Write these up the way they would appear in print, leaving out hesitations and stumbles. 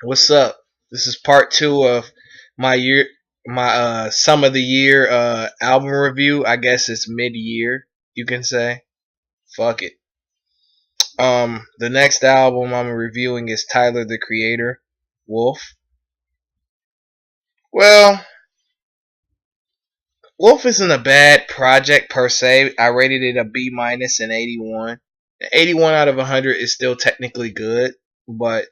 What's up? This is part two of my year, my sum of the year album review. I guess it's mid year, you can say. Fuck it. The next album I'm reviewing is Tyler the Creator, Wolf. Well, Wolf isn't a bad project per se. I rated it a B minus and 81. 81 out of 100 is still technically good, but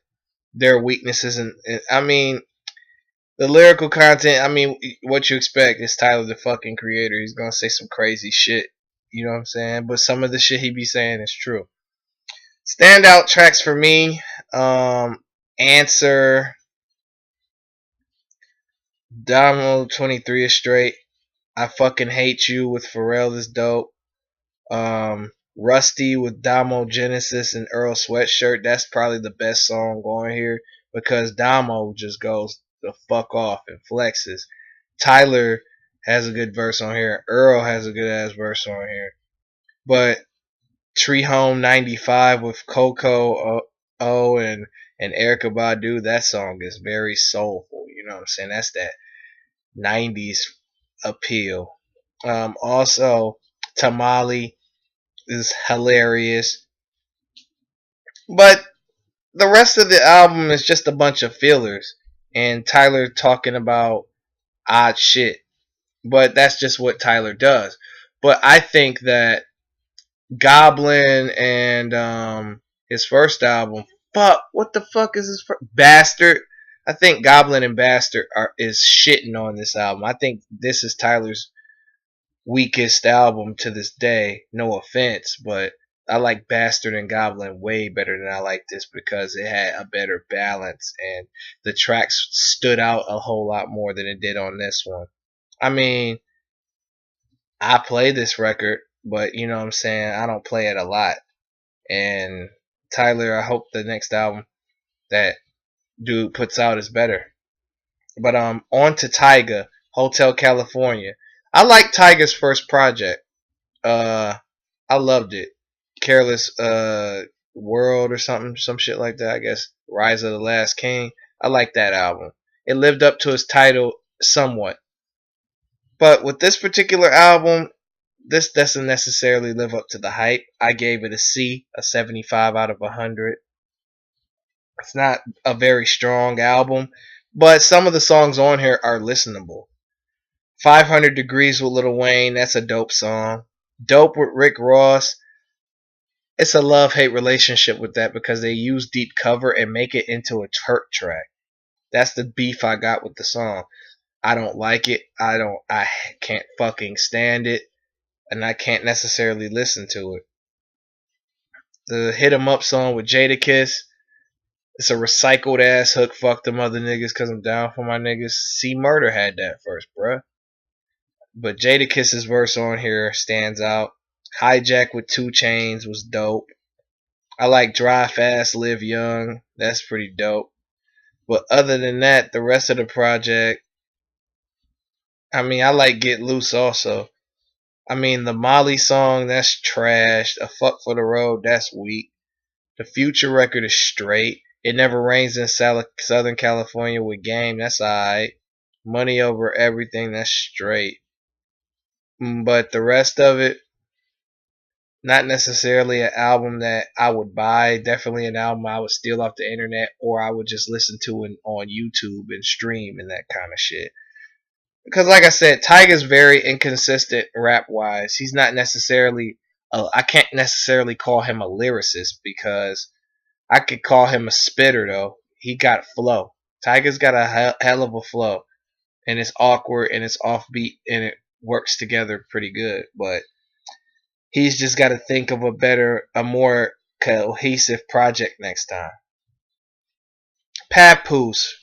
there are weaknesses and I mean the lyrical content, I mean, what you expect is Tyler the fucking creator. He's gonna say some crazy shit. You know what I'm saying? But some of the shit he be saying is true. Standout tracks for me, Answer, Damo 23 is straight. I fucking hate you with Pharrell is dope. Rusty with Damo Genesis and Earl Sweatshirt. That's probably the best song going here because Damo just goes the fuck off and flexes. Tyler has a good verse on here. Earl has a good ass verse on here. But Tree Home 95 with Coco O and Erica Badu, that song is very soulful. You know what I'm saying? That's that 90s appeal. Also, Tamale is hilarious. But the rest of the album is just a bunch of fillers. And Tyler talking about odd shit. But that's just what Tyler does. But I think that Goblin and his first album, fuck, what the fuck is his first? Bastard. I think Goblin and Bastard is shitting on this album. I think this is Tyler's weakest album to this day. No offense, but I like Bastard and Goblin way better than I like this because it had a better balance and the tracks stood out a whole lot more than it did on this one. I mean, I play this record, but you know what I'm saying? I don't play it a lot. And Tyler, I hope the next album that dude puts out is better. But on to Tyga, Hotel California. I like Tyga's first project. Uh I loved it. Careless World or something, some shit like that, I guess. Rise of the Last King. I like that album. It lived up to its title somewhat. But with this particular album, this doesn't necessarily live up to the hype. I gave it a C, a 75 out of 100. It's not a very strong album, but some of the songs on here are listenable. 500 Degrees with Lil Wayne, that's a dope song. Dope with Rick Ross, it's a love-hate relationship with that because they use deep cover and make it into a Turk track. That's the beef I got with the song. I don't like it. I can't fucking stand it. And I can't necessarily listen to it. The Hit 'Em Up song with Jadakiss, it's a recycled ass hook. Fuck them other niggas cause I'm down for my niggas. C Murder had that first, bruh. But Jadakiss's verse on here stands out. Hijack with 2 Chainz was dope. I like Drive Fast, Live Young. That's pretty dope. But other than that, the rest of the project, I mean, I like Get Loose also. I mean, the Molly song, that's trash. A Fuck for the Road, that's weak. The Future record is straight. It Never Rains in Southern California with Game, that's alright. Money Over Everything, that's straight. But the rest of it, not necessarily an album that I would buy. Definitely an album I would steal off the internet or I would just listen to it on YouTube and stream and that kind of shit. Because like I said, Tyga's very inconsistent rap wise. He's not necessarily I can't necessarily call him a lyricist because I could call him a spitter though. He got flow. Tyga's got a hell of a flow, and it's awkward and it's offbeat and it works together pretty good. But he's just got to think of a more cohesive project next time. Papoose,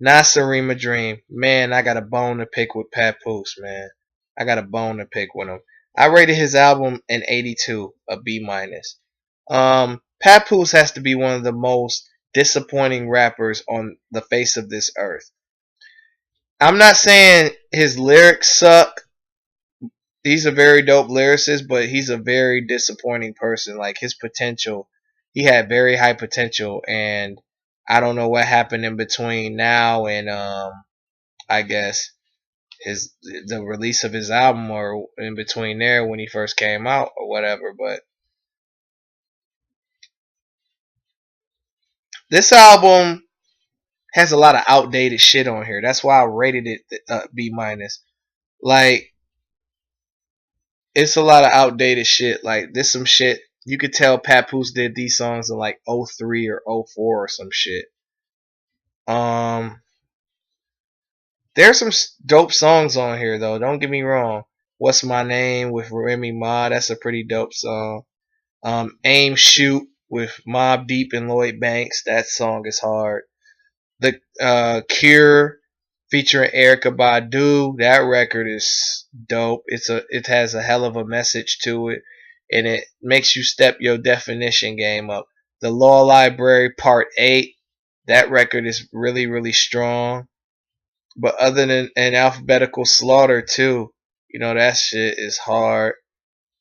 Nasarima Dream. Man, I got a bone to pick with Papoose, man. I got a bone to pick with him. I rated his album an 82, a B minus. Papoose has to be one of the most disappointing rappers on the face of this earth. I'm not saying his lyrics suck. He's a very dope lyricist, but he's a very disappointing person. Like his potential, he had very high potential, and I don't know what happened in between now and I guess his the release of his album, or in between there when he first came out or whatever. But this album has a lot of outdated shit on here. That's why I rated it B minus. Like, it's a lot of outdated shit. Like, this some shit you could tell Papoose did these songs in like '03 or '04 or some shit. Um, there's some dope songs on here though. Don't get me wrong. What's My Name with Remy Ma? That's a pretty dope song. Aim Shoot with Mobb Deep and Lloyd Banks. That song is hard. The Cure featuring Erykah Badu. That record is dope. It has a hell of a message to it, and it makes you step your definition game up. The Law Library Part 8. That record is really really strong. But other than an Alphabetical Slaughter too, that shit is hard.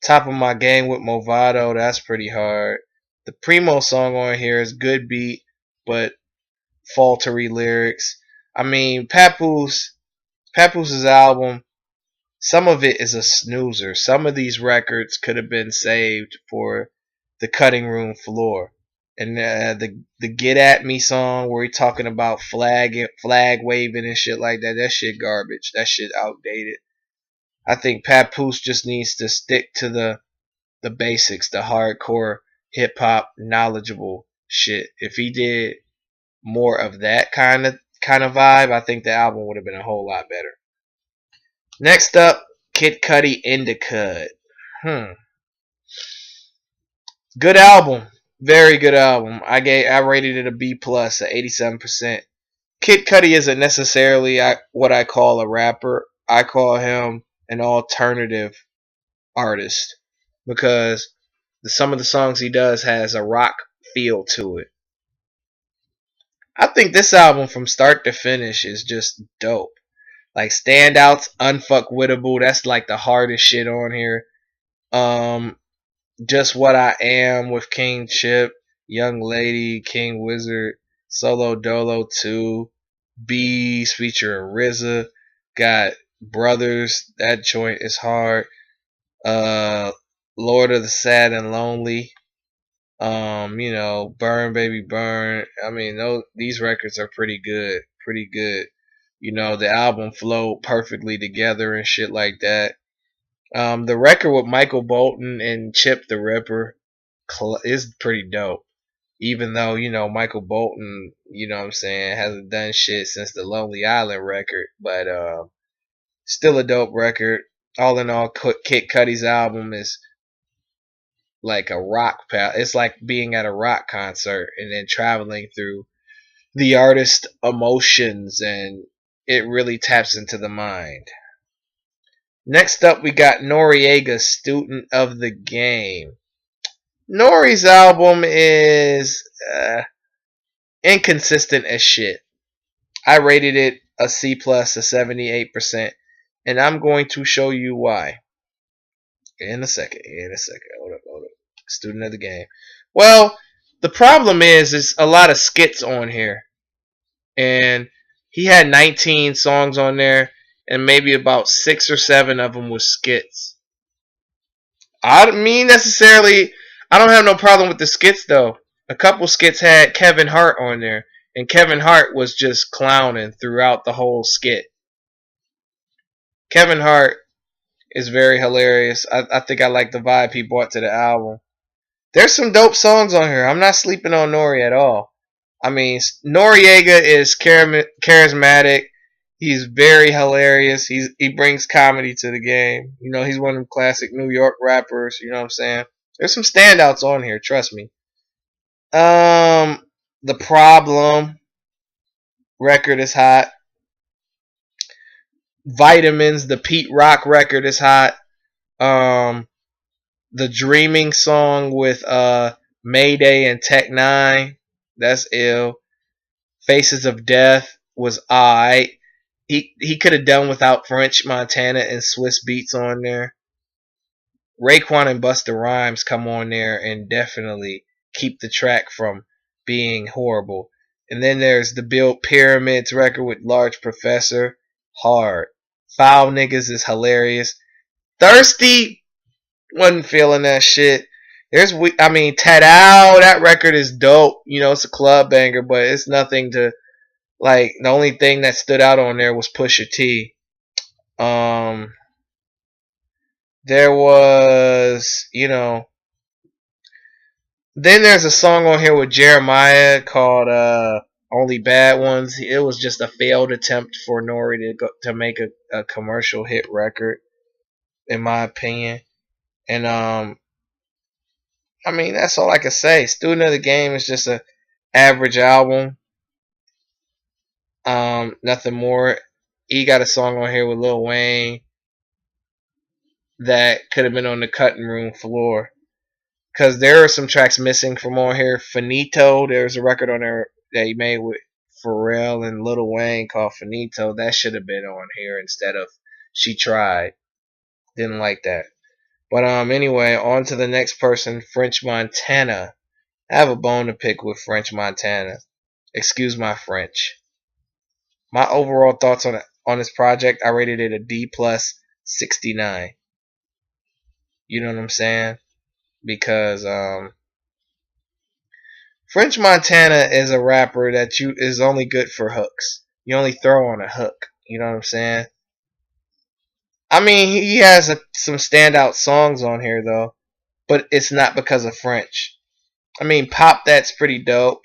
Top of My Game with Movado, that's pretty hard. The Primo song on here is good beat, but faltery lyrics. I mean, Papoose's album, some of it is a snoozer. Some of these records could have been saved for the cutting room floor. And the Get At Me song where he talking about flag waving and shit like that, that shit garbage. That shit outdated. I think Papoose just needs to stick to the basics, the hardcore hip hop knowledgeable shit. If he did more of that kind of vibe, I think the album would have been a whole lot better. Next up, Kid Cudi Indica. Good album. Very good album. I rated it a B plus at 87%. Kid Cudi isn't necessarily what I call a rapper. I call him an alternative artist because some of the songs he does has a rock feel to it. I think this album from start to finish is just dope. Like, standouts, Unfuckwittable, that's like the hardest shit on here. Just What I Am with King Chip, Young Lady, King Wizard, Solo Dolo 2, Bees featuring RZA, got Brothers, that joint is hard. Lord of the Sad and Lonely, Burn Baby Burn. I mean, these records are pretty good, pretty good. The album flowed perfectly together and shit like that. The record with Michael Bolton and Chip the Ripper is pretty dope. Even though, Michael Bolton, what I'm saying, hasn't done shit since the Lonely Island record. But still a dope record. All in all, Kid Cudi's album is like a rock pal. It's like being at a rock concert and then traveling through the artist's emotions, and it really taps into the mind. Next up, we got Noreaga, Student of the Game. Nori's album is inconsistent as shit. I rated it a C plus, a 78%, and I'm going to show you why. In a second. Hold up. Student of the Game. Well, the problem is a lot of skits on here. And he had 19 songs on there, and maybe about 6 or 7 of them was skits. I don't have no problem with the skits though. A couple skits had Kevin Hart on there, and Kevin Hart was just clowning throughout the whole skit. Kevin Hart is very hilarious. I think I like the vibe he brought to the album. There's some dope songs on here. I'm not sleeping on Nori at all. I mean, Noreaga is charismatic. He's very hilarious. He brings comedy to the game. He's one of them classic New York rappers. You know what I'm saying? There's some standouts on here. Trust me. The Problem record is hot. Vitamins, the Pete Rock record is hot. The Dreaming song with Mayday and Tech Nine, that's ill. Faces of Death was alright. He could have done without French Montana and Swiss Beats on there. Raekwon and Busta Rhymes come on there and definitely keep the track from being horrible. And then there's the Build Pyramids record with Large Professor. Hard. Foul Niggas is hilarious. Thirsty, wasn't feeling that shit. Tadao, that record is dope. You know, it's a club banger, but it's nothing to, like, the only thing that stood out on there was Pusha T. Um, there was, then there's a song on here with Jeremiah called Only Bad Ones. It was just a failed attempt for Nori to make a commercial hit record, in my opinion. And that's all I can say. Student of the Game is just a average album. Nothing more. He got a song on here with Lil Wayne that could have been on the cutting room floor. Because there are some tracks missing from on here. Finito, there's a record on there that he made with Pharrell and Lil Wayne called Finito. That should have been on here instead of She Tried. Didn't like that. But anyway, on to the next person, French Montana. I have a bone to pick with French Montana. Excuse my French. My overall thoughts on this project, I rated it a D plus 69. You know what I'm saying? Because French Montana is a rapper that is only good for hooks. You only throw on a hook. You know what I'm saying? I mean, he has some standout songs on here though, but it's not because of French. I mean, Pop That's pretty dope.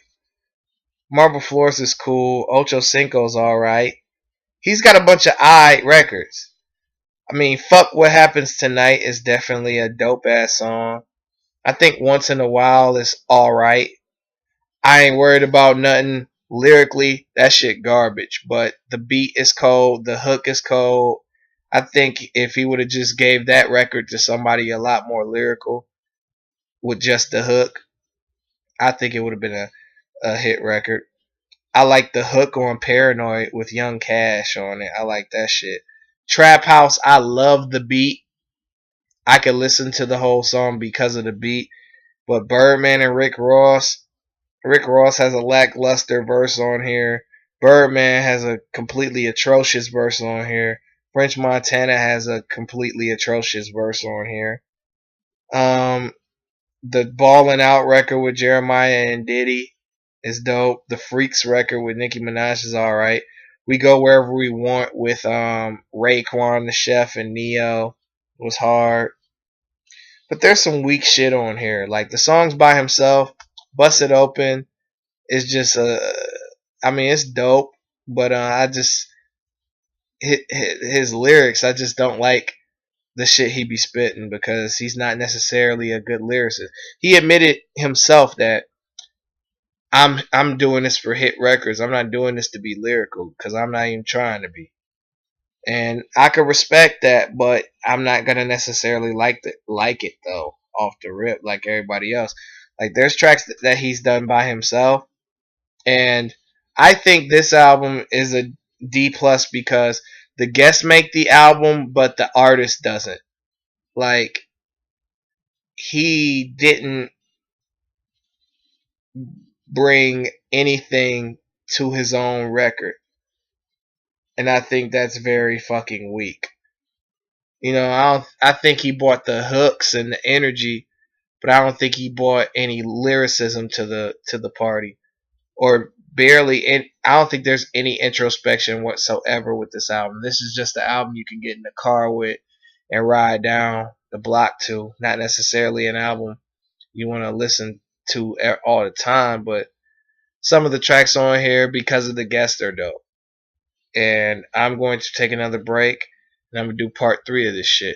Marble Floors is cool. Ocho Cinco's alright. He's got a bunch of records. I mean, Fuck What Happens Tonight is definitely a dope ass song. I think Once in a While is alright. I ain't worried about nothing lyrically. That shit garbage. But the beat is cold. The hook is cold. I think if he would have just gave that record to somebody a lot more lyrical with just the hook, I think it would have been a hit record. I like the hook on Paranoid with Young Cash on it. I like that shit. Trap House, I love the beat. I could listen to the whole song because of the beat. But Birdman and Rick Ross has a lackluster verse on here. Birdman has a completely atrocious verse on here. French Montana has a completely atrocious verse on here. The Ballin' Out record with Jeremiah and Diddy is dope. The Freaks record with Nicki Minaj is alright. We Go Wherever We Want with Raekwon the Chef and Neo was hard. But there's some weak shit on here. Like the songs by himself, Bust It Open is just it's dope. But I just his lyrics, I just don't like the shit he be spitting because he's not necessarily a good lyricist. He admitted himself that I'm doing this for hit records. I'm not doing this to be lyrical because I'm not even trying to be. And I could respect that, but I'm not gonna necessarily like it though off the rip like everybody else. Like there's tracks that he's done by himself, and I think this album is a D plus because the guests make the album, but the artist doesn't. Like he didn't bring anything to his own record. And I think that's very fucking weak. I think he brought the hooks and the energy, but I don't think he brought any lyricism to the party. Or barely I don't think there's any introspection whatsoever with this album. This is just the album you can get in the car with and ride down the block to. Not necessarily an album you want to listen to all the time, but some of the tracks on here, because of the guests, are dope. And I'm going to take another break, and I'm going to do part 3 of this shit.